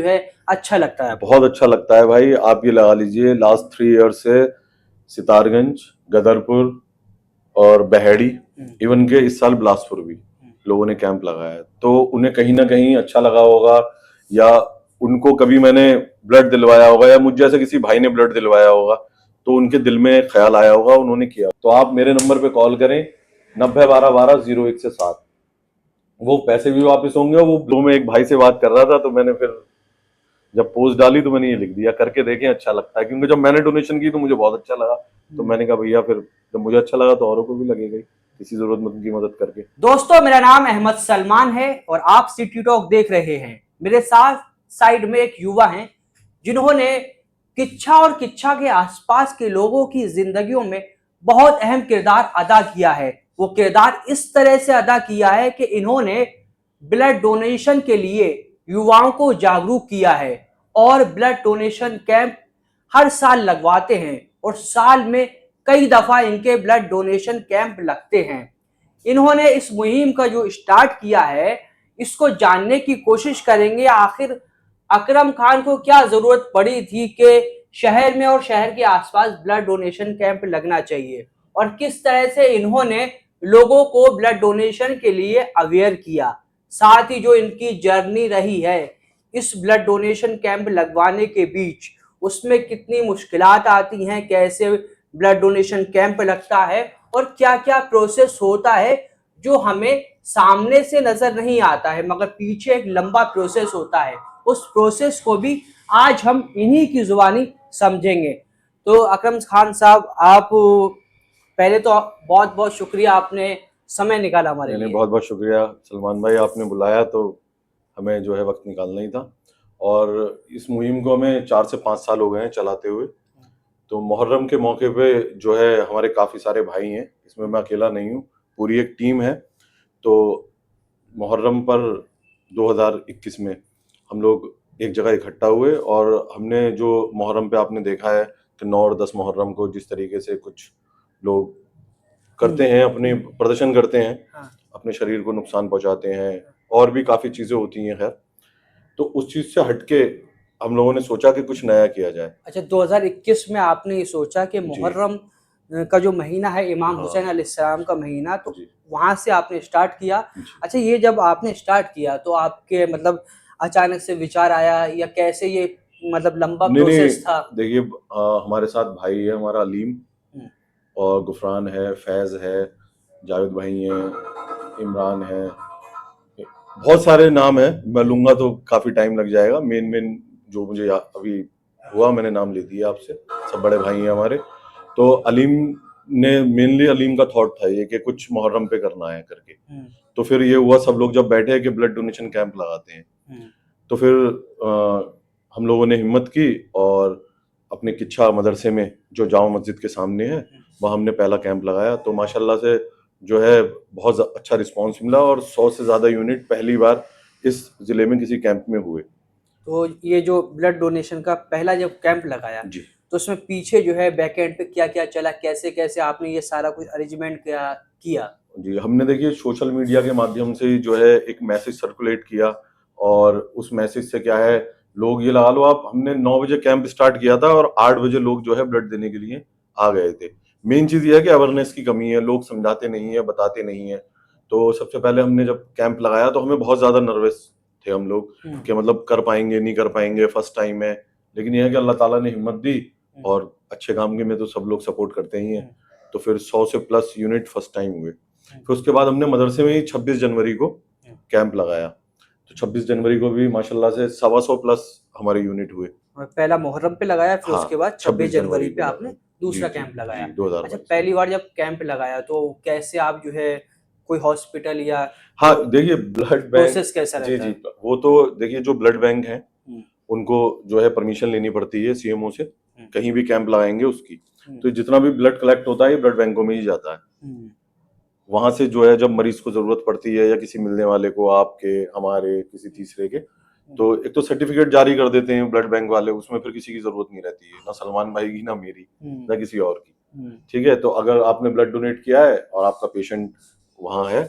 जो है अच्छा लगता है? बहुत अच्छा लगता है भाई। आप ये लगा लीजिए लास्ट 3 ईयर से सितारगंज, गदरपुर और बहेड़ी, इवन के इस साल बिलासपुर भी लोगों ने कैंप लगाया है। तो उन्हें कहीं ना कहीं अच्छा लगा होगा, या उनको कभी मैंने ब्लड दिलवाया होगा, या मुझ जैसे किसी भाई ने ब्लड दिलवाया होगा, तो उनके दिल में ख्याल आया होगा, उन्होंने किया। तो आप मेरे नंबर पे कॉल करें 9012120107। वो पैसे भी वापस होंगे। वो दो में एक भाई से बात कर रहा था, तो मैंने फिर जब पोस्ट डाली तो मैंने ये लिख दिया, करके देखें, अच्छा लगता है। क्योंकि जब मैंने डोनेशन की तो मुझे बहुत अच्छा लगा, तो मैंने कहा भैया फिर जब मुझे अच्छा लगा तो औरों को भी लगेगा ही, किसी जरूरतमंद की मदद करके। दोस्तों, मेरा नाम अहमद सलमान है और आप सिटी टॉक देख रहे हैं। मेरे साथ साइड में एक युवा हैं जिन्होंने किच्छा और किच्छा के आसपास के लोगों की जिंदगियों में बहुत अहम किरदार अदा किया है। वो किरदार इस तरह से अदा किया है कि इन्होंने ब्लड डोनेशन के लिए युवाओं को जागरूक किया है और ब्लड डोनेशन कैंप हर साल लगवाते हैं और साल में कई दफा इनके ब्लड डोनेशन कैंप लगते हैं। इन्होंने इस मुहिम का जो स्टार्ट किया है, इसको जानने की कोशिश करेंगे आखिर अकरम खान को क्या जरूरत पड़ी थी कि शहर में और शहर के आसपास ब्लड डोनेशन कैंप लगना चाहिए, और किस तरह से इन्होंने लोगों को ब्लड डोनेशन के लिए अवेयर किया। साथ ही जो इनकी जर्नी रही है इस ब्लड डोनेशन कैंप लगवाने के बीच, उसमें कितनी मुश्किलात आती हैं, कैसे ब्लड डोनेशन कैंप लगता है और क्या क्या प्रोसेस होता है जो हमें सामने से नजर नहीं आता है, मगर पीछे एक लंबा प्रोसेस होता है। उस प्रोसेस को भी आज हम इन्हीं की जुबानी समझेंगे। तो अकरम खान साहब, आप पहले तो बहुत बहुत शुक्रिया, आपने समय निकाला हमारे लिए। बहुत बहुत शुक्रिया सलमान भाई, आपने बुलाया तो हमें जो है वक्त निकालना ही था। और इस मुहिम को हमें 4 से 5 साल हो गए हैं चलाते हुए। तो मुहर्रम के मौके पे जो है हमारे काफ़ी सारे भाई हैं, इसमें मैं अकेला नहीं हूँ, पूरी एक टीम है। तो मुहर्रम पर 2021 में हम लोग एक जगह इकट्ठा हुए, और हमने जो मुहर्रम पे आपने देखा है कि 9 और 10 मुहर्रम को जिस तरीके से कुछ लोग करते हैं, अपने प्रदर्शन करते हैं, अपने शरीर को नुकसान पहुंचाते हैं, और भी काफ़ी चीज़ें होती हैं। खैर, तो उस चीज़ से हटके हम लोगों ने सोचा कि कुछ नया किया जाए। अच्छा, 2021 में आपने ये सोचा कि मुहर्रम का जो महीना है इमाम हुसैन अलैहिस्सलाम का महीना, तो वहां से आपने स्टार्ट किया। अच्छा, ये जब आपने स्टार्ट किया तो आपके मतलब अचानक से विचार आया या कैसे ये मतलब लंबा प्रोसेस था? देखिए, हमारे साथ भाई है हमारा अलीम, और गुफरान है, फैज़ है, जावेद भाई हैं, इमरान है, बहुत सारे नाम है, मैं लूंगा तो काफ़ी टाइम लग जाएगा। मेन मेन जो मुझे अभी हुआ मैंने नाम ले दिया आपसे, सब बड़े भाई हैं हमारे। तो अलीम ने मेनली, अलीम का थॉट था ये कि कुछ मुहर्रम पे करना है करके। तो फिर ये हुआ, सब लोग जब बैठे कि ब्लड डोनेशन कैंप लगाते हैं, तो फिर हम लोगों ने हिम्मत की और अपने किच्छा मदरसे में जो जामा मस्जिद के सामने है, वहाँ हमने पहला कैंप लगाया। तो माशाल्लाह से जो है बहुत अच्छा रिस्पांस मिला, और 100 से ज़्यादा यूनिट पहली बार इस जिले में किसी कैंप में हुए। तो ये जो ब्लड डोनेशन का पहला जब कैंप लगाया जी, तो उसमें पीछे जो है बैकएंड पे क्या क्या चला, कैसे कैसे आपने ये सारा कुछ अरेंजमेंट किया? जी, हमने देखिए सोशल मीडिया के माध्यम से जो है एक मैसेज सर्कुलेट किया, और उस मैसेज से क्या है, लोग ये लगा लो आप, हमने 9 बजे कैंप स्टार्ट किया था और 8 बजे लोग जो है ब्लड देने के लिए आ गए थे। मेन चीज़ ये है कि अवेयरनेस की कमी है, लोग समझाते नहीं है, बताते नहीं है। तो सबसे पहले हमने जब कैंप लगाया तो हमें बहुत ज़्यादा नर्वस थे हम लोग कि मतलब कर पाएंगे नहीं कर पाएंगे, फर्स्ट टाइम है। लेकिन यह है कि अल्लाह ताला ने हिम्मत दी, और अच्छे काम के में तो सब लोग सपोर्ट करते ही हैं। तो फिर 100 से प्लस यूनिट फर्स्ट टाइम हुए। फिर उसके बाद हमने मदरसे में ही 26 जनवरी को कैंप लगाया। तो 26 जनवरी को भी माशाल्लाह से 125 प्लस हमारे यूनिट हुए। और पहला मुहर्रम पे लगाया, फिर उसके बाद 26 जनवरी पे को आपने दूसरा कैंप लगाया। जी, 2022 अच्छा, पहली बार जब कैंप लगाया तो कैसे आप जो है कोई हॉस्पिटल या हाँ, देखिए ब्लड बैंक, प्रोसेस कैसा जी रहता जी, है? वो तो देखिए जो ब्लड बैंक है उनको जो है परमिशन लेनी पड़ती है सीएमओ से, कहीं भी कैंप लगाएंगे उसकी। तो जितना भी ब्लड कलेक्ट होता है ये ब्लड बैंकों में ही जाता है। वहां से जो है जब मरीज को जरूरत पड़ती है, या किसी मिलने वाले को, आपके, हमारे, किसी तीसरे के, तो एक तो सर्टिफिकेट जारी कर देते हैं ब्लड बैंक वाले, उसमें फिर किसी की जरूरत नहीं रहती है, ना सलमान भाई की, ना मेरी, ना किसी और की। ठीक है, तो अगर आपने ब्लड डोनेट किया है और आपका पेशेंट वहां है,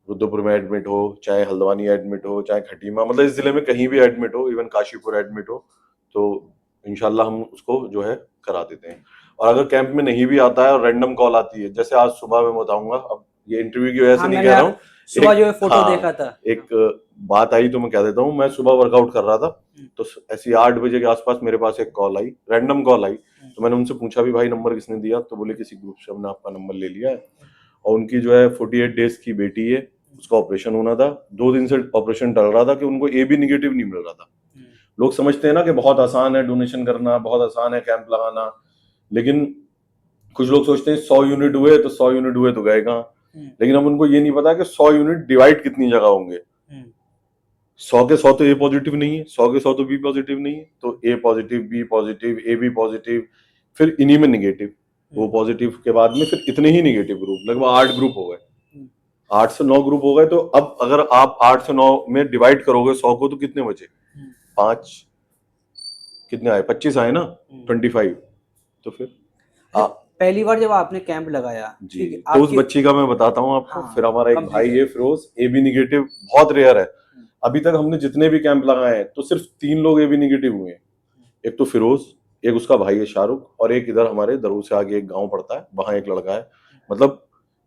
रुद्रपुर में एडमिट हो, चाहे हल्द्वानी एडमिट हो, चाहे खटीमा, मतलब इस जिले में कहीं भी एडमिट हो, इवन काशीपुर एडमिट हो, तो इंशाल्लाह हम उसको जो है करा देते हैं। और अगर कैंप में नहीं भी आता है और रैंडम कॉल आती है, जैसे आज सुबह मैं बताऊंगा, अब ये इंटरव्यू की वजह से हाँ, नहीं मैंने कह रहा हूँ, सुबह जो है फोटो हाँ, देखा था। एक बात आई तो मैं कह देता हूँ। मैं सुबह वर्कआउट कर रहा था, तो ऐसी 8 बजे के आसपास मेरे पास एक कॉल आई, रैंडम कॉल आई। तो मैंने उनसे पूछा भी भाई नंबर किसने दिया, तो बोले किसी ग्रुप से हमने आपका नंबर ले लिया है, और उनकी जो है 48 डेज की बेटी है, उसका ऑपरेशन होना था। 2 दिन से ऑपरेशन टल रहा था कि उनको ए बी निगेटिव नहीं मिल रहा था। लोग समझते हैं ना कि बहुत आसान है डोनेशन करना, बहुत आसान है कैंप लगाना, लेकिन कुछ लोग सोचते हैं 100 यूनिट हुए तो 100 यूनिट हुए तो गए कहाँ, लेकिन अब उनको ये नहीं पता कि 100 यूनिट डिवाइड कितनी जगह होंगे। 100 के 100 तो ए पॉजिटिव नहीं है, 100 के 100 तो बी पॉजिटिव नहीं है, तो A positive, B positive, A B positive, फिर इन्हीं में निगेटिव, वो पॉजिटिव के बाद में फिर इतने ही निगेटिव ग्रुप, लगभग 8 ग्रुप हो गए, 8 से 9 ग्रुप हो गए। तो अब अगर आप 8 से 9 में डिवाइड करोगे 100 को, तो कितने बचे? 5, कितने आए? 25 आए ना, 25। तो फिर पहली बार जब आपने कैंप लगाया, जी, ठीक है, तो उस आपकी बच्ची का मैं बताता हूँ आपको। हाँ, फिर हमारा एक complete भाई है। है फिरोज, ए बी निगेटिव, बहुत रेयर है। अभी तक हमने जितने भी कैंप लगाए हैं तो सिर्फ 3 लोग ए बी निगेटिव हुए हैं। एक तो फिरोज, एक उसका भाई है शाहरुख, और एक इधर हमारे दरूर से आगे एक गांव पड़ता है, वहां एक लड़का है। मतलब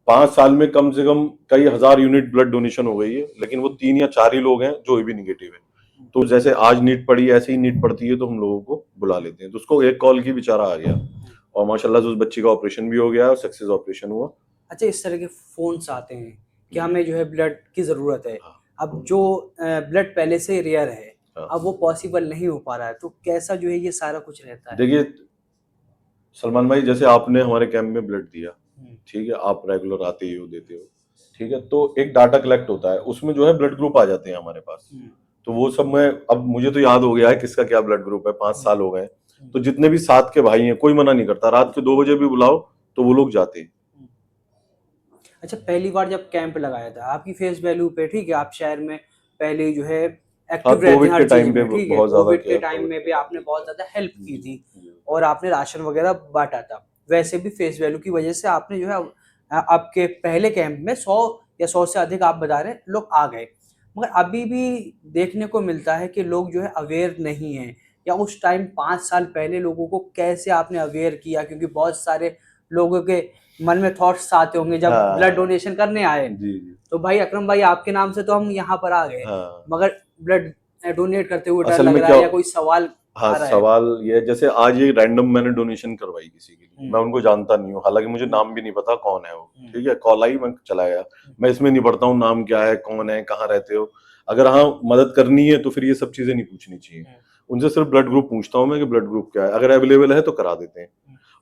5 साल में कम से कम कई हजार यूनिट ब्लड डोनेशन हो गई है, लेकिन वो 3 या 4 ही लोग हैं जो ए बी निगेटिव है। तो जैसे आज नीड पड़ी, ऐसे ही नीड पड़ती है तो हम लोगों को बुला लेते हैं। तो उसको एक कॉल की बेचारा आ गया, और माशाल्लाह से उस बच्ची का ऑपरेशन भी हो गया और सक्सेस ऑपरेशन हुआ। अच्छा, इस तरह के फोन्स आते हैं कि हमें जो है ब्लड की ज़रूरत है। अब जो ब्लड पहले से रेयर है, अब वो पॉसिबल नहीं हो पा रहा है, तो कैसा जो है ये सारा कुछ रहता है? देखिए सलमान भाई, जैसे आपने हमारे कैंप में ब्लड दिया, ठीक है, आप रेगुलर आते ही हो, देते हो, ठीक है, तो एक डाटा कलेक्ट होता है, उसमें जो है ब्लड ग्रुप आ जाते हैं हमारे पास। तो वो सब मैं, अब मुझे तो याद हो गया है किसका क्या ब्लड ग्रुप है, 5 साल हो गए। तो जितने भी साथ के भाई हैं, कोई मना नहीं करता, रात के 2 बजे भी बुलाओ तो वो लोग जाते हैं। अच्छा, पहली बार जब कैंप लगाया था आपकी फेस वैल्यू पे, ठीक है, आप शहर में पहले जो है हाँ, एक्टिव रहते कोविड हैं के हर चीज टाइम पे में, ठीक है, बहुत ज्यादा कोविड के किया, टाइम कोविड में के भी टाइम आपने पे। बहुत ज्यादा हेल्प की थी जी। और आपने राशन वगैरह बांटा था। वैसे भी फेस वैल्यू की वजह से आपने जो है आपके पहले कैंप में 100 या 100 से अधिक आप बता रहे लोग आ गए, मगर अभी भी देखने को मिलता है कि लोग जो है अवेयर नहीं है। या उस टाइम 5 साल पहले लोगों को कैसे आपने अवेयर किया, क्योंकि बहुत सारे लोगों के मन में थॉट्स आते होंगे जब हाँ, ब्लड डोनेशन करने आए, जी जी। तो भाई अकरम भाई आपके नाम से तो हम यहाँ पर आ गए, हाँ, मगर ब्लड डोनेट करते हुए डर असल लग में रहा क्या, है या कोई सवाल हाँ, आ रहा है। सवाल ये, जैसे आज ये रैंडम मैंने डोनेशन करवाई किसी के लिए, मैं उनको जानता नहीं हूँ, हालांकि मुझे नाम भी नहीं पता कौन है वो, ठीक है, कॉल आई, मैं चला गया, मैं इसमें नहीं पढ़ता हूँ नाम क्या है, कौन है, कहाँ रहते हो। अगर हाँ मदद करनी है तो फिर ये सब चीजें नहीं पूछनी चाहिए, उनसे सिर्फ ब्लड ग्रुप पूछता हूँ मैं कि ब्लड ग्रुप क्या है, अगर अवेलेबल है तो करा देते हैं।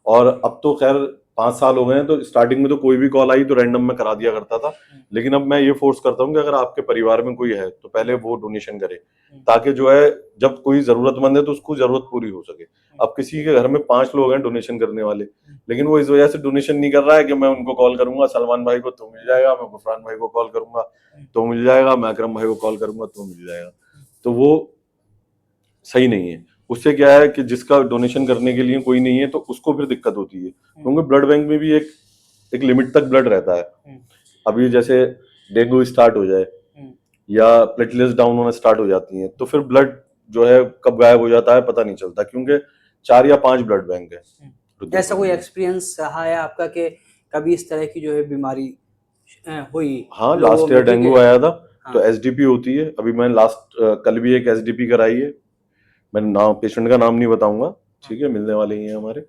और अब तो खैर 5 साल हो गए हैं, तो स्टार्टिंग में तो कोई भी कॉल आई तो रैंडम में करा दिया करता था, लेकिन अब मैं ये फोर्स करता हूँ कि अगर आपके परिवार में कोई है तो पहले वो डोनेशन करे, ताकि जो है जब कोई जरूरतमंद है तो उसको जरूरत पूरी हो सके। अब किसी के घर में 5 लोग हैं डोनेशन करने वाले, लेकिन वो इस वजह से डोनेशन नहीं कर रहा है कि मैं उनको कॉल करूंगा सलमान भाई को तो मिल जाएगा, मैं गुफरान भाई को कॉल करूंगा तो मिल जाएगा, मैं अकरम भाई को कॉल करूंगा तो मिल जाएगा। तो वो सही नहीं है। उससे क्या है कि जिसका डोनेशन करने के लिए कोई नहीं है तो उसको फिर दिक्कत होती है, क्योंकि ब्लड बैंक में भी एक लिमिट तक ब्लड रहता है। अभी जैसे डेंगू स्टार्ट हो जाए या प्लेटलेट्स डाउन होना स्टार्ट हो जाती हैं, तो फिर ब्लड जो है कब गायब हो जाता है पता नहीं चलता, क्योंकि 4 या 5 ब्लड बैंक है। ऐसा कोई एक्सपीरियंस रहा है आपका कि कभी इस तरह की जो है बीमारी हुई हाँ, लोगों लास्ट में, ईयर ठीक डेंगू है? आया था, तो हाँ, एसडीपी होती है। अभी मैं लास्ट कल भी एक एसडीपी कराई है, मैंने नाम, पेशेंट का नाम नहीं बताऊंगा, ठीक है, मिलने वाले ही हैं हमारे,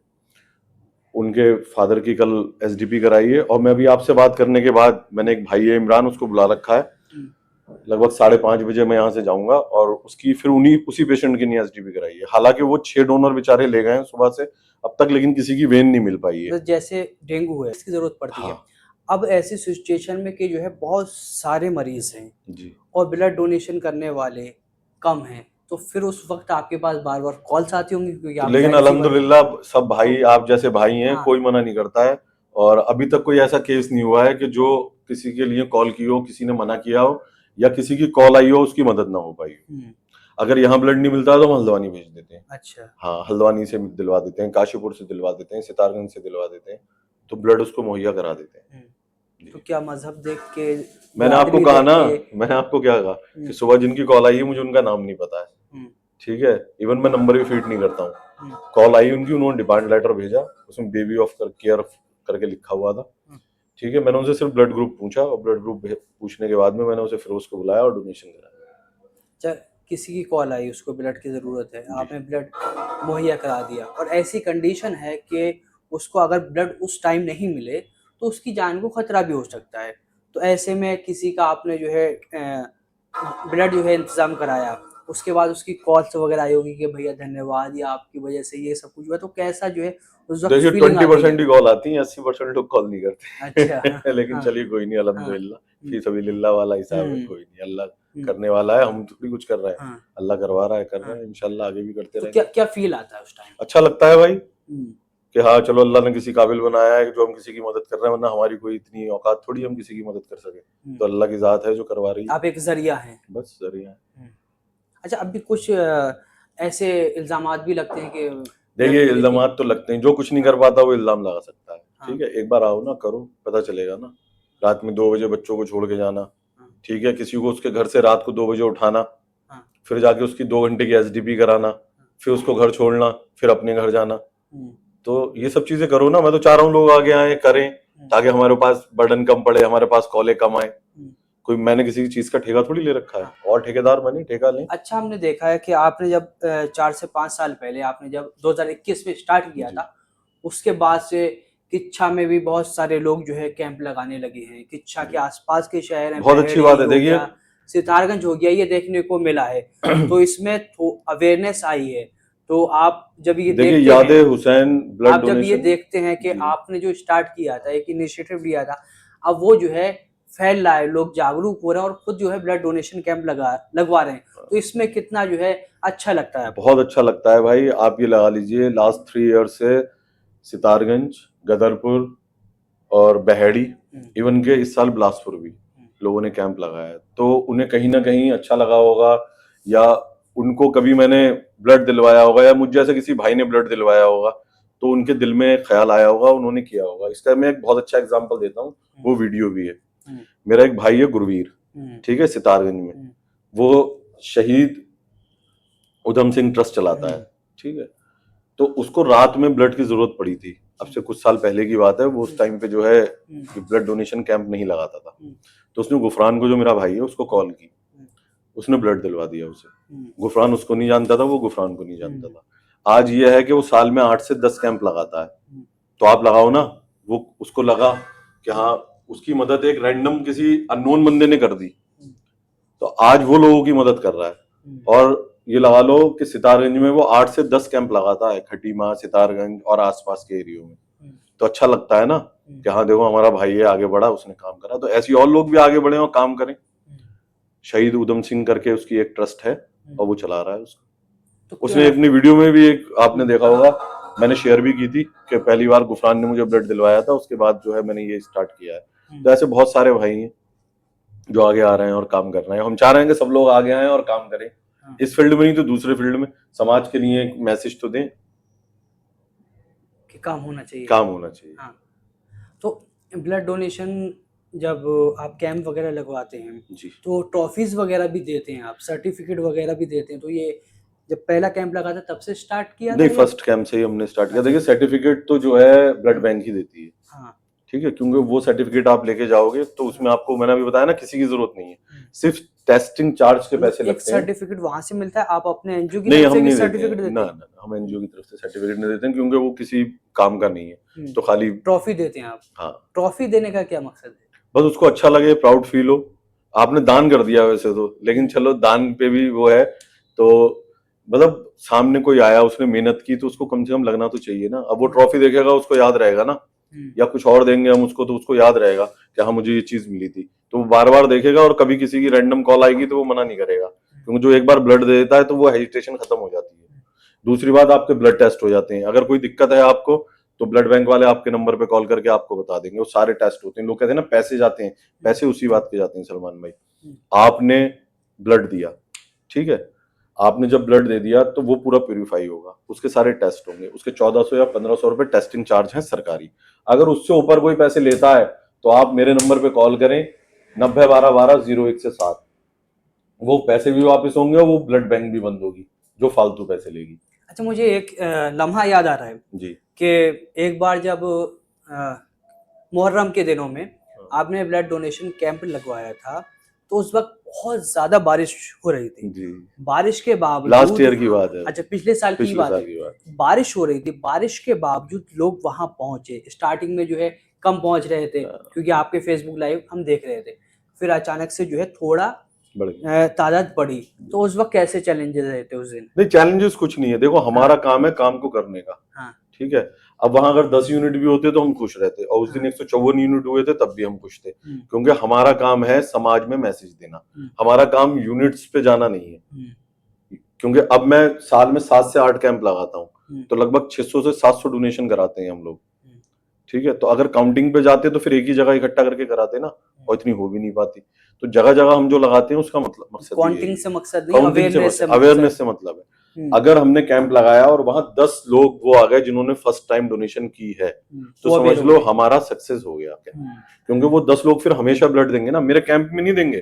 उनके फादर की कल एसडीपी कराई है। और मैं अभी आपसे बात करने के बाद, मैंने एक भाई है इमरान, उसको बुला रखा है, लगभग 5:30 बजे मैं यहाँ से जाऊंगा, और उसकी फिर उसी पेशेंट की नहीं एसडीपी कराई है। हालांकि वो 6 डोनर बेचारे ले गए हैं सुबह से अब तक, लेकिन किसी की वेन नहीं मिल पाई है। तो जैसे डेंगू है इसकी जरूरत पड़ती है, हाँ अब ऐसी सिचुएशन में कि जो है बहुत सारे मरीज हैं जी। और ब्लड डोनेशन करने वाले कम हैं, तो फिर उस वक्त आपके पास बार बार कॉल्स आती होंगी, क्योंकि तो आप लेकिन जाहिर सी बात अल्हम्दुलिल्लाह सब भाई, तो आप जैसे भाई हैं, हाँ, कोई मना नहीं करता है, और अभी तक कोई ऐसा केस नहीं हुआ है कि जो किसी के लिए कॉल की हो, किसी ने मना किया हो, या किसी की कॉल आई हो उसकी मदद ना हो पाई हो। अगर यहाँ ब्लड नहीं मिलता तो हम हल्द्वानी भेज देते हैं। अच्छा, हाँ, हल्द्वानी से दिलवा देते हैं, काशीपुर से दिलवा देते हैं, सितारगंज से दिलवा देते हैं, तो ब्लड उसको मुहैया करा देते हैं। तो क्या मजहब देख के, मैंने आपको बरादरी कहा देख ना, के? मैंने आपको क्या कहा कि सुबह जिनकी कॉल आई है मुझे उनका नाम नहीं पता है, हम्म, ठीक है, इवन मैं नंबर भी फीड नहीं करता हूँ। हम्म, कॉल आई उनकी, उन्होंने डिमांड लेटर भेजा, उसमें बेबी ऑफ केयर करके लिखा हुआ था, हम्म। ठीक है। मैंने उनसे सिर्फ ब्लड ग्रुप पूछा और ब्लड ग्रुप पूछने के बाद में मैंने उसे फिरोज को बुलाया और डोनेशन कराया। किसी की कॉल आई, उसको ब्लड की ज़रूरत है, जी। आपने ब्लड मुहैया करा दिया, और ऐसी कंडीशन है कि उसको अगर ब्लड उस टाइम नहीं मिले तो उसकी जान को खतरा भी हो सकता है। तो ऐसे में किसी का आपने जो है ब्लड जो है इंतज़ाम कराया, उसके बाद उसकी कॉल्स वगैरह आई होगी कि भैया धन्यवाद, या आपकी वजह से ये सब कुछ हुआ, तो कैसा जो है उस वक्त देखिए फीलिंग आती 20% है? ही कॉल आती है, 80% लोग कॉल नहीं अच्छा। करते। लेकिन हाँ, चलिए कोई नहीं, हाँ। अल्हम्दुलिल्लाह फी सबिलिल्लाह वाला हिसाब है, हम्म, कोई नहीं, अल्लाह हम्म, करने वाला है, हम थोड़ी कुछ कर रहे हैं, हाँ, अल्लाह करवा रहा है, कर रहे हाँ। हैं, इंशाल्लाह आगे भी करते तो क्या रहेंगे। क्या फील आता है उस टाइम? अच्छा लगता है भाई हम्म, कि हाँ चलो अल्लाह ने किसी काबिल बनाया है कि जो हम किसी की मदद कर रहे हैं, वरना हमारी कोई इतनी औकात थोड़ी हम किसी की मदद कर सके, हम्म। तो अल्लाह की जात है जो करवा रही है, आप एक जरिया हैं। बस जरिया है। हम्म। अच्छा, अभी कुछ ऐसे इल्जामात भी लगते हैं कि देखिए ब्लड देने के। इल्जामात तो लगते हैं, जो कुछ नहीं हाँ, कर पाता वो इल्जाम लगा सकता है, हाँ, ठीक है, एक बार आओ ना, करो, पता चलेगा ना। रात में 2 बजे बच्चों को छोड़ के जाना, हाँ, ठीक है, किसी को उसके घर से रात को 2 बजे उठाना, हाँ, फिर जाके उसकी 2 घंटे की एसडीपी कराना, फिर उसको घर छोड़ना, फिर अपने घर जाना, हम्म, तो ये सब चीजें करो ना। मैं तो चाह रहा हूँ लोग आगे आए करें, ताकि हमारे पास बर्डन कम पड़े, हमारे पास कॉलें कम आए। हम्म, कोई मैंने किसी चीज का ठेका थोड़ी ले रखा है, हाँ। और ठेकेदार बने, ठेका लें। अच्छा, हमने देखा है कि आपने जब 4 से 5 साल पहले आपने जब 2021 में स्टार्ट किया जी। था, उसके बाद से किच्छा में भी बहुत सारे लोग जो है कैंप लगाने लगे हैं। किच्छा के आसपास के शहर हैं, बहुत अच्छी बात बहेड़ी है, हो देखिए। गया, सितारगंज हो गया, ये देखने को मिला है। तो इसमें अवेयरनेस आई है। तो आप जब ये देखिए देखते याद हैं, हुसैन ब्लड आप जब ये डोनेशन, देखते हैं कि जी आपने जो स्टार्ट किया था, एक इनिशिएटिव लिया था, अब वो जो है फैल रहा है, लोग जागरूक हो रहे हैं और खुद जो है ब्लड डोनेशन कैंप लगवा रहे हैं, तो इसमें कितना जो है अच्छा लगता है आपको? बहुत अच्छा लगता है भाई। आप ये लगा लीजिए लास्ट 3 ईयर से सितारगंज, गदरपुर और बहेड़ी, इवन के इस साल बिलासपुर भी लोगों ने कैंप लगाया है, तो उन्हें कहीं ना कहीं अच्छा लगा होगा, या उनको कभी मैंने ब्लड दिलवाया होगा, या मुझ जैसे किसी भाई ने ब्लड दिलवाया होगा, तो उनके दिल में ख्याल आया होगा, उन्होंने किया होगा। इसका मैं एक बहुत अच्छा एग्जांपल देता हूँ, वो वीडियो भी है। मेरा एक भाई है गुरवीर, ठीक है, सितारगंज में, वो शहीद उधम सिंह ट्रस्ट चलाता है, ठीक है, तो उसको रात में ब्लड की जरूरत पड़ी थी, अब से कुछ साल पहले की बात है, वो उस टाइम पे जो है ब्लड डोनेशन कैंप नहीं लगाता था, तो उसने गुफरान को, जो मेरा भाई है, उसको कॉल की, उसने ब्लड दिलवा दिया उसे। गुफरान उसको नहीं जानता था, वो गुफरान को नहीं जानता था। आज ये है कि वो साल में 8 से 10 कैंप लगाता है, तो आप लगाओ ना, वो उसको लगा कि हाँ उसकी मदद एक रैंडम किसी अननोन बंदे ने कर दी, तो आज वो लोगों की मदद कर रहा है। और ये लगा लो कि सितारगंज में वो 8 से 10 कैंप लगाता है, खटीमा, सितारगंज और आसपास के एरियो में, तो अच्छा लगता है ना कि हाँ देखो हमारा भाई है, आगे बढ़ा, उसने काम करा, तो ऐसे और लोग भी आगे बढ़े और काम करें। शहीद उधम सिंह करके उसकी एक ट्रस्ट है और वो चला रहा है उसको। तो उसने अपनी वीडियो में भी एक आपने देखा होगा, मैंने शेयर भी की थी कि पहली बार गुफरान ने मुझे ब्लड दिलवाया था, उसके बाद जो है मैंने ये स्टार्ट किया है। तो ऐसे बहुत सारे भाई हैं जो आगे आ रहे हैं और काम कर रहे हैं। हम चाह रहे हैं कि सब लोग आगे आए और काम करें, इस फील्ड में नहीं तो दूसरे फील्ड में, समाज के लिए एक मैसेज तो दें कि काम होना चाहिए। काम होना चाहिए। हाँ, तो ब्लड डोनेशन जब आप कैंप वगैरह लगवाते हैं, जी तो ट्रॉफीज वगैरह भी देते हैं आप, सर्टिफिकेट वगैरह भी देते हैं, तो ये जब पहला कैंप लगा था तब से स्टार्ट किया था नहीं, या? फर्स्ट कैंप से ही हमने स्टार्ट किया। देखिए सर्टिफिकेट तो जो है ब्लड बैंक ही देती है, हाँ, ठीक है, क्योंकि वो सर्टिफिकेट आप लेके जाओगे तो उसमें आपको, मैंने अभी बताया ना, किसी की जरूरत नहीं है, सिर्फ टेस्टिंग चार्ज के पैसे एक लगते हैं। सर्टिफिकेट वहां से मिलता है, आप अपने एनजीओ की नहीं तरफ हम से भी नहीं देते सर्टिफिकेट हैं, देते ना हैं? ना, हम एनजीओ की तरफ से सर्टिफिकेट नहीं देते हैं, क्योंकि वो किसी काम का नहीं है, तो खाली ट्रॉफी देते हैं आप? हाँ, ट्रॉफी देने का क्या मकसद है? बस उसको अच्छा लगे, प्राउड फील हो। आपने दान कर दिया वैसे तो, लेकिन चलो दान पे भी वो है, तो मतलब सामने कोई आया, उसने मेहनत की, तो उसको कम से कम लगना तो चाहिए ना। अब वो ट्रॉफी देखेगा, उसको याद रहेगा ना, या कुछ और देंगे हम उसको, तो उसको याद रहेगा कि हाँ मुझे ये चीज मिली थी, तो वो बार बार देखेगा, और कभी किसी की रैंडम कॉल आएगी तो वो मना नहीं करेगा, क्योंकि जो एक बार ब्लड दे देता है तो वो हेजिटेशन खत्म हो जाती है। दूसरी बात, आपके ब्लड टेस्ट हो जाते हैं, अगर कोई दिक्कत है आपको तो ब्लड बैंक वाले आपके नंबर पे कॉल करके आपको बता देंगे, वो सारे टेस्ट होते हैं। लोग कहते हैं ना पैसे जाते हैं, पैसे उसी बात के जाते हैं सलमान भाई, आपने ब्लड दिया, ठीक है, आपने जब ब्लड दे दिया तो वो पूरा प्यूरिफाई होगा, उसके सारे टेस्ट होंगे, उसके 1400 या 1500 रुपए टेस्टिंग चार्ज हैं सरकारी। अगर उससे ऊपर कोई पैसे लेता है तो आप मेरे नंबर पे कॉल करें 90 12 12 01 से 7। वो पैसे भी वापस होंगे और वो ब्लड बैंक भी बंद होगी जो फालतू पैसे लेगी। अच्छा, मुझे एक लम्हा याद आ रहा है जी कि एक बार जब मुहर्रम के दिनों में आपने ब्लड डोनेशन कैंप लगवाया था, तो उस वक्त बहुत ज्यादा बारिश हो रही थी। जी, बारिश के बावजूद, लास्ट ईयर की बात है। अच्छा, पिछले साल की पिछले बात साल है। की बात। बारिश हो रही थी, बारिश के बावजूद लोग वहां पहुंचे। स्टार्टिंग में जो है कम पहुंच रहे थे क्योंकि आपके फेसबुक लाइव हम देख रहे थे, फिर अचानक से जो है थोड़ा बढ़ गई। तादाद बढ़ी। तो उस वक्त कैसे चैलेंजेस रहे थे उस दिन? नहीं, चैलेंजेस कुछ नहीं है, देखो हमारा काम है काम को करने का। हाँ ठीक है, अब वहां अगर 10 यूनिट भी होते तो हम खुश रहते, और उस दिन हाँ 154 यूनिट हुए थे तब भी हम खुश थे, क्योंकि हमारा काम है समाज में मैसेज देना। हमारा काम यूनिट्स पे जाना नहीं है। क्योंकि अब मैं साल में 7 से 8 कैंप लगाता हूँ, तो लगभग 600 से 700 डोनेशन कराते हैं हम लोग। ठीक है, तो अगर काउंटिंग पे जाते तो फिर एक ही जगह इकट्ठा करके कराते ना, और इतनी हो भी नहीं पाती। तो जगह जगह हम जो लगाते हैं उसका मतलब मकसद काउंटिंग से मकसद नहीं, अवेयरनेस से अवेयरनेस से मतलब है। अगर हमने कैंप लगाया और वहां 10 लोग वो आ गए जिन्होंने फर्स्ट टाइम डोनेशन की है, तो समझ लो हमारा सक्सेस हो गया। क्योंकि वो 10 लोग फिर हमेशा ब्लड देंगे ना, मेरे कैंप में नहीं देंगे।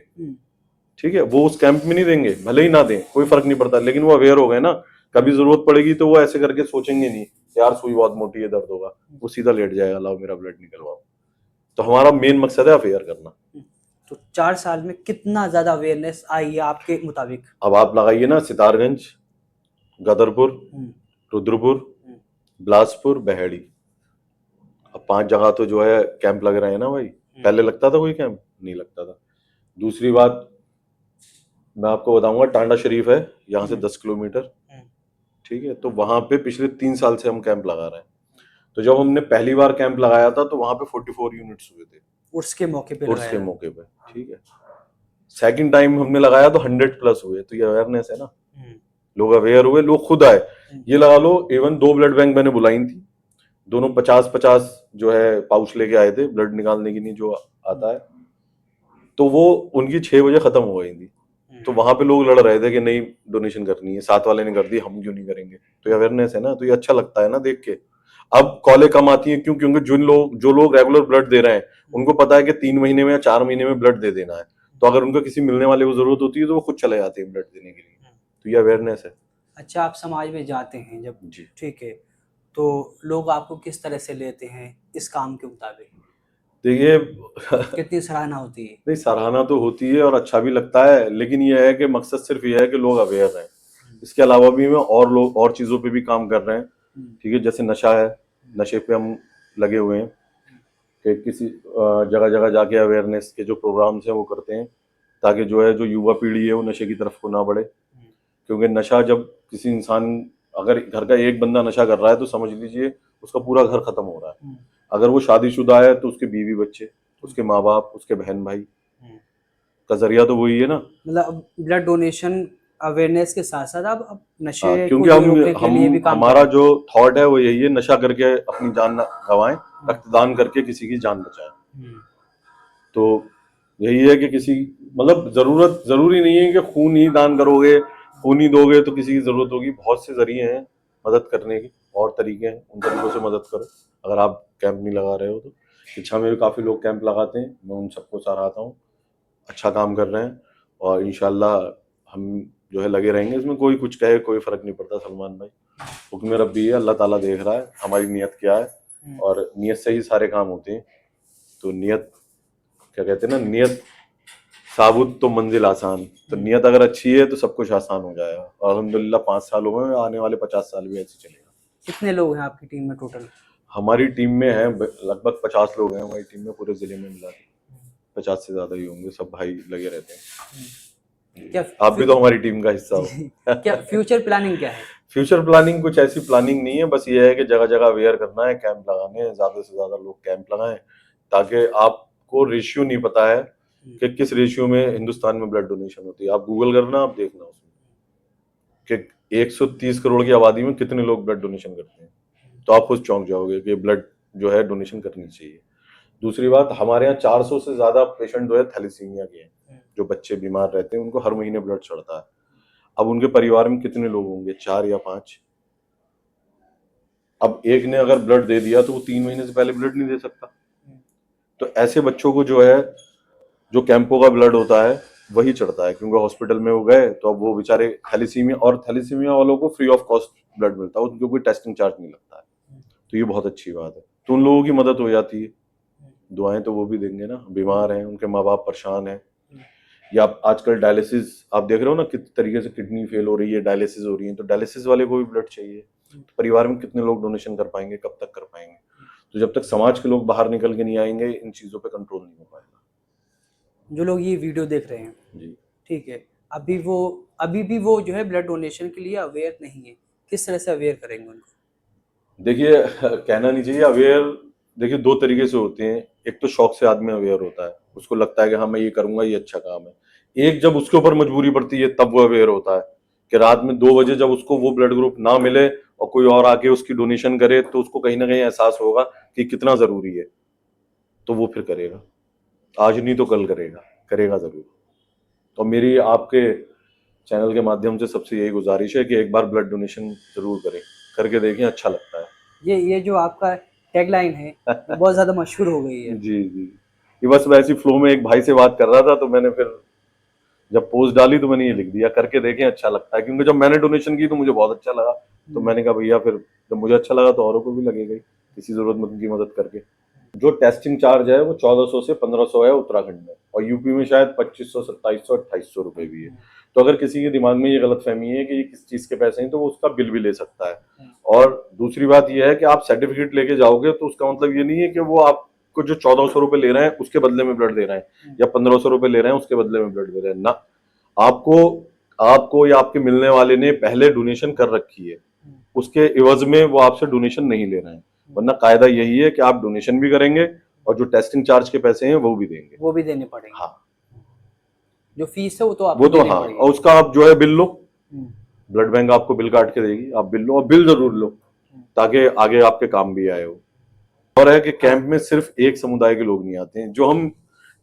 ठीक है, वो उस कैंप में नहीं देंगे, भले ही ना दें, कोई फर्क नहीं पड़ता, लेकिन वो अवेयर हो गए ना, कभी जरूरत पड़ेगी तो वो ऐसे करके सोचेंगे नहीं यार सुई बहुत मोटी है, दर्द होगा, वो सीधा लेट जाएगा, लाओ मेरा ब्लड निकलवाओ। तो हमारा मेन मकसद है अवेयर करना। तो 4 साल में कितना ज्यादा अवेयरनेस आई है आपके मुताबिक? अब आप लगाइए ना, सितारगंज, गदरपुर, रुद्रपुर, बिलासपुर, बहेड़ी, अब 5 जगह तो जो है कैंप लग रहे हैं ना भाई। पहले लगता था कोई कैंप? नहीं लगता था। दूसरी बात मैं आपको बताऊंगा, टांडा शरीफ है यहाँ से 10 किलोमीटर। ठीक है, तो वहां पे पिछले 3 साल से हम कैंप लगा रहे हैं। तो जब हमने पहली बार कैंप लगाया था तो वहां पे 44 यूनिट्स हुए थे उर्स के मौके पे उर्स के मौके पे। ठीक है, सेकंड टाइम हमने लगाया तो 100 प्लस हुए। तो ये अवेयरनेस है ना, लोग अवेयर हुए, लोग खुद आए। ये लगा लो, इवन 2 ब्लड बैंक मैंने बुलाई थी, दोनों 50-50 जो है पाउच लेके आए थे ब्लड निकालने की, नहीं जो आता है, तो वो उनकी 6 बजे खत्म हो गई थी। तो वहां पे लोग लड़ रहे थे कि नहीं डोनेशन करनी है, साथ वाले ने कर दी, हम क्यों नहीं करेंगे। तो ये अवेयरनेस है ना, तो ये अच्छा लगता है ना देख के। अब कॉलें कम आती हैं, क्यों? क्योंकि जो लोग रेगुलर ब्लड दे रहे हैं उनको पता है कि 3 महीने में या 4 महीने में ब्लड दे देना है। तो अगर उनको किसी मिलने वाले को जरूरत होती है तो वो खुद चले जाते हैं ब्लड देने के लिए। तो ये अवेयरनेस है। अच्छा, आप समाज में जाते हैं जब जी, ठीक है, तो लोग आपको किस तरह से लेते हैं इस काम के मुताबिक? देखिए कितनी सराहना होती है? नहीं, सराहना तो होती है और अच्छा भी लगता है, लेकिन ये है कि मकसद सिर्फ ये है कि लोग अवेयर रहें। इसके अलावा भी मैं और लोग और चीजों पे भी काम कर रहे हैं। ठीक है, जैसे नशा है, नशे पे हम लगे हुए हैं कि किसी जगह जगह जाके अवेयरनेस के जो प्रोग्राम्स हैं वो करते हैं, ताकि जो है जो युवा पीढ़ी है वो नशे की तरफ को ना बढ़े। क्योंकि नशा जब किसी इंसान, अगर घर का एक बंदा नशा कर रहा है तो समझ लीजिए उसका पूरा घर खत्म हो रहा है। अगर वो शादीशुदा है तो उसके बीवी बच्चे, उसके माँ बाप, उसके बहन भाई का जरिया तो वही है ना। मतलब ब्लड डोनेशन अवेयरनेस के साथ साथ आप अब नशे को क्योंकि जो रोकने के लिए भी काम कर हमारा रहे हैं। जो थॉट है वो यही है, नशा करके अपनी जान ना गंवाएं, रक्तदान करके किसी की जान बचाएं। तो यही है कि किसी, मतलब जरूरी नहीं है कि खून ही दान करोगे, खून ही दोगे तो किसी की जरूरत होगी। बहुत से जरिए हैं मदद करने के, और तरीके हैं, उन तरीकों से मदद करो। अगर आप कैंप नहीं लगा रहे हो तो शिक्षा में भी काफी लोग कैंप लगाते हैं, मैं उन सबको सराहता हूँ, अच्छा काम कर रहे हैं। और इंशाल्लाह हम जो है लगे रहेंगे इसमें। कोई कुछ कहे कोई फर्क नहीं पड़ता सलमान भाई, हुक्म रब्बी है, अल्लाह ताला देख रहा है हमारी नियत क्या है, और नियत से ही सारे काम होते हैं। तो नियत क्या कहते हैं ना, नियत साबुत तो मंजिल आसान। तो नियत अगर अच्छी है तो सब कुछ आसान हो जाएगा। और अल्हम्दुलिल्लाह 5 सालों में, आने वाले 50 साल भी ऐसे चलेगा। कितने लोग हैं आपकी टीम में टोटल? हमारी टीम में है लगभग 50 लोग हैं हमारी टीम में, पूरे जिले में मिला के 50 से ज्यादा ही होंगे, सब भाई लगे रहते हैं। क्या आप भी तो हमारी टीम का हिस्सा हो। क्या फ्यूचर प्लानिंग क्या है? फ्यूचर प्लानिंग कुछ ऐसी प्लानिंग नहीं है, बस ये है कि जगह जगह अवेयर करना है, कैंप लगाने हैं, ज्यादा से ज्यादा लोग कैंप लगाएं, ताकि आपको रेशियो नहीं पता है कि किस रेशियो में हिंदुस्तान में ब्लड डोनेशन होती है। आप गूगल करना, आप देखना उसमें कि 130 करोड़ की आबादी में कितने लोग ब्लड डोनेशन करते हैं, तो आप खुद चौंक जाओगे कि ब्लड जो है डोनेशन करनी चाहिए। दूसरी बात, हमारे यहाँ 400 से ज्यादा पेशेंट जो है थैलेसीमिया के हैं, जो बच्चे बीमार रहते हैं, उनको हर महीने ब्लड चढ़ता है। अब उनके परिवार में कितने लोग होंगे, 4 या 5। अब एक ने अगर ब्लड दे दिया तो वो 3 महीने से पहले ब्लड नहीं दे सकता। तो ऐसे बच्चों को जो है, जो कैंपों का ब्लड होता है वही चढ़ता है, क्योंकि हॉस्पिटल में वो गए तो अब वो बेचारे थैलीसीमिया वालों को फ्री ऑफ कॉस्ट ब्लड मिलता है, उनको कोई टेस्टिंग चार्ज नहीं लगता है। तो ये बहुत अच्छी बात है, तो उन लोगों की मदद हो जाती है। दुआएं तो वो भी देंगे ना, बीमार हैं, उनके माँ बाप परेशान हैं। या आजकल डायलिसिस आप देख रहे हो ना, किस तरीके से किडनी फेल हो रही है, डायलिसिस हो रही है, तो डायलिसिस वाले को भी ब्लड चाहिए। तो परिवार में कितने लोग डोनेशन कर पाएंगे, कब तक कर पाएंगे? तो जब तक समाज के लोग बाहर निकल के नहीं आएंगे, इन चीजों पे कंट्रोल नहीं हो पाएगा। जो लोग ये वीडियो देख रहे हैं जी, ठीक है, अभी भी वो जो है ब्लड डोनेशन के लिए अवेयर नहीं है, किस तरह से अवेयर करेंगे उनको? देखिए कहना नहीं चाहिए अवेयर। देखिए दो तरीके से होते हैं, एक तो शौक से आदमी अवेयर होता है, उसको लगता है कि हाँ मैं ये करूंगा, ये अच्छा काम है। एक जब उसके ऊपर मजबूरी पड़ती है तब वो अवेयर होता है, कि रात में 2 बजे जब उसको वो ब्लड ग्रुप ना मिले और कोई और आके उसकी डोनेशन करे, तो उसको कहीं ना कहीं एहसास होगा कि कितना जरूरी है, तो वो फिर करेगा। आज नहीं तो कल करेगा, करेगा जरूर। तो मेरी आपके चैनल के माध्यम से सबसे यही गुजारिश है कि एक बार ब्लड डोनेशन जरूर करें, करके देखें, अच्छा लगता है। ये जो आपका टैगलाइन है ये बहुत ज्यादा मशहूर हो गई है। जी जी, ये बस वैसी फ्लो में एक भाई से बात कर रहा था, तो मैंने फिर जब पोस्ट डाली तो मैंने ये लिख दिया, करके देखें, अच्छा लगता है। क्योंकि जब मैंने डोनेशन की तो मुझे बहुत अच्छा लगा, तो मैंने कहा भैया फिर जब मुझे अच्छा लगा तो औरों को भी लगेगा ही, किसी जरूरतमंद की मदद करके। जो टेस्टिंग चार्ज है वो 1400 से 1500 है उत्तराखंड में, और यूपी में शायद 2500, 2700, 2800 रुपए भी है। तो अगर किसी के दिमाग में ये गलतफहमी है कि ये किस चीज के पैसे हैं, तो वो उसका बिल भी ले सकता है। और दूसरी बात ये है कि आप सर्टिफिकेट लेके जाओगे तो उसका मतलब ये नहीं है कि वो आपको जो 1400 रुपए ले रहे हैं उसके बदले में ब्लड दे रहे हैं, या 1500 रुपए ले रहे हैं उसके बदले में ब्लड दे रहे हैं ना। आपको आपको या आपके मिलने वाले ने पहले डोनेशन कर रखी है, उसके एवज में वो आपसे डोनेशन नहीं ले रहे हैं। वरना कायदा यही है कि आप डोनेशन भी करेंगे और जो टेस्टिंग चार्ज के पैसे हैं वो भी देंगे। वो भी देने पड़ेंगे। हाँ, जो फीस है वो तो आपको वो तो देनी हाँ, पड़ेगी। और उसका आप जो है बिल लो, ब्लड बैंक आपको बिल काट के देगी, आप बिल लो, और बिल जरूर लो ताकि आगे आपके काम भी आए हो। और है कि कैंप में सिर्फ एक समुदाय के लोग नहीं आते हैं। जो हम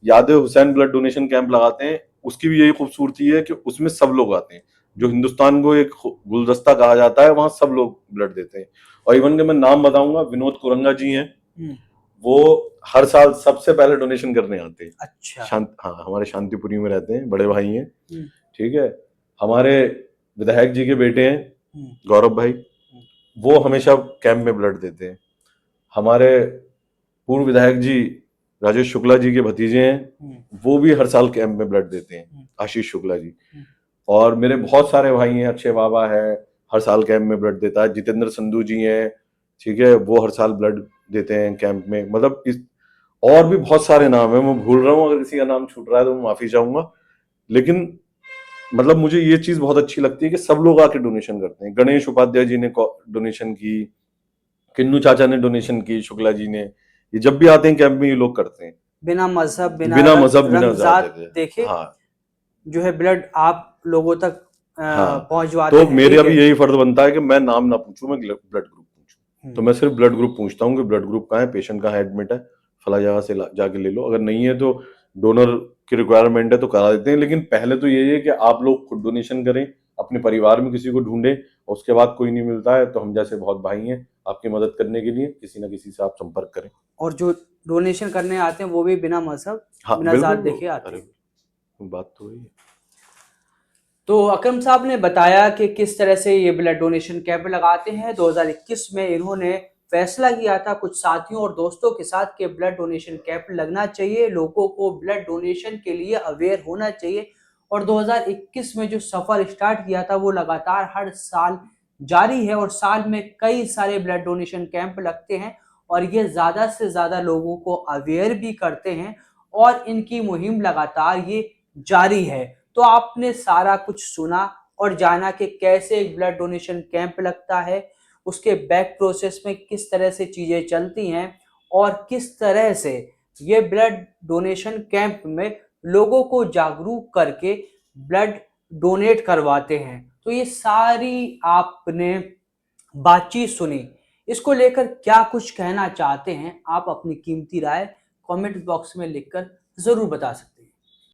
याद हुसैन ब्लड डोनेशन कैंप लगाते हैं, उसकी भी यही खूबसूरती है कि उसमें सब लोग आते हैं। जो हिंदुस्तान को एक गुलदस्ता कहा जाता है, वहां सब लोग ब्लड देते हैं। और इवन के मैं नाम बताऊंगा, विनोद कुरंगा जी हैं, वो हर साल सबसे पहले डोनेशन करने आते हैं। अच्छा। हाँ, हमारे शांतिपुरी में रहते हैं, बड़े भाई हैं। ठीक है, हमारे विधायक जी के बेटे हैं गौरव भाई, वो हमेशा कैंप में ब्लड देते हैं। हमारे पूर्व विधायक जी राजेश शुक्ला जी के भतीजे हैं, वो भी हर साल कैंप में ब्लड देते हैं, आशीष शुक्ला जी। और मेरे बहुत सारे भाई हैं, अक्षय बाबा है, हर साल कैंप में ब्लड देता है। जितेंद्र संधू जी हैं, ठीक है, वो हर साल ब्लड देते हैं कैंप में। मतलब इस और भी बहुत सारे नाम है, मैं भूल रहा हूँ, अगर किसी का नाम छूट रहा है तो मैं माफी चाहूंगा। लेकिन मतलब मुझे ये चीज बहुत अच्छी लगती है कि सब लोग आके डोनेशन करते हैं। गणेश उपाध्याय जी ने डोनेशन की, किन्नू चाचा ने डोनेशन की, शुक्ला जी ने, ये जब भी आते हैं कैंप में ये लोग करते हैं, बिना मजहब बिना मजहब बिना रंग जात जात देखे। हाँ जो है ब्लड आप लोगों तक हाँ, पहुंचवाते तो हैं। मेरा भी यही फर्ज बनता है कि मैं नाम ना पूछूं, मैं ब्लड ग्रुप पूछूं। तो मैं सिर्फ ब्लड ग्रुप पूछता हूँ कि ब्लड ग्रुप कहाँ है, पेशेंट कहाँ एडमिट है, फला जगह से जाके ले लो। अगर नहीं है तो डोनर की रिक्वायरमेंट है तो करा देते हैं। लेकिन पहले तो यही है कि आप लोग खुद डोनेशन करें, अपने परिवार में किसी को ढूंढें, और उसके बाद कोई नहीं मिलता है तो हम जैसे बहुत भाई हैं आपकी मदद करने के लिए, किसी ना किसी से आप संपर्क करें। और जो डोनेशन करने आते हैं वो भी बिना मजहब हाँ बिना जात देखे आते अरे हैं। बात तो वही है। तो अकरम साहब ने बताया कि किस तरह से ये ब्लड डोनेशन कैंप लगाते हैं। 2021 में इन्होंने फैसला किया था कुछ साथियों और दोस्तों के साथ कि ब्लड डोनेशन कैंप लगना चाहिए, लोगों को ब्लड डोनेशन के लिए अवेयर होना चाहिए। और 2021 में जो सफर स्टार्ट किया था वो लगातार हर साल जारी है, और साल में कई सारे ब्लड डोनेशन कैंप लगते हैं और ये ज्यादा से ज्यादा लोगों को अवेयर भी करते हैं, और इनकी मुहिम लगातार ये जारी है। तो आपने सारा कुछ सुना और जाना कि कैसे एक ब्लड डोनेशन कैंप लगता है, उसके बैक प्रोसेस में किस तरह से चीजें चलती हैं, और किस तरह से ये ब्लड डोनेशन कैंप में लोगों को जागरूक करके ब्लड डोनेट करवाते हैं। तो ये सारी आपने बातचीत सुनी, इसको लेकर क्या कुछ कहना चाहते हैं आप अपनी कीमती राय कमेंट बॉक्स में लिखकर जरूर बता सकते हैं।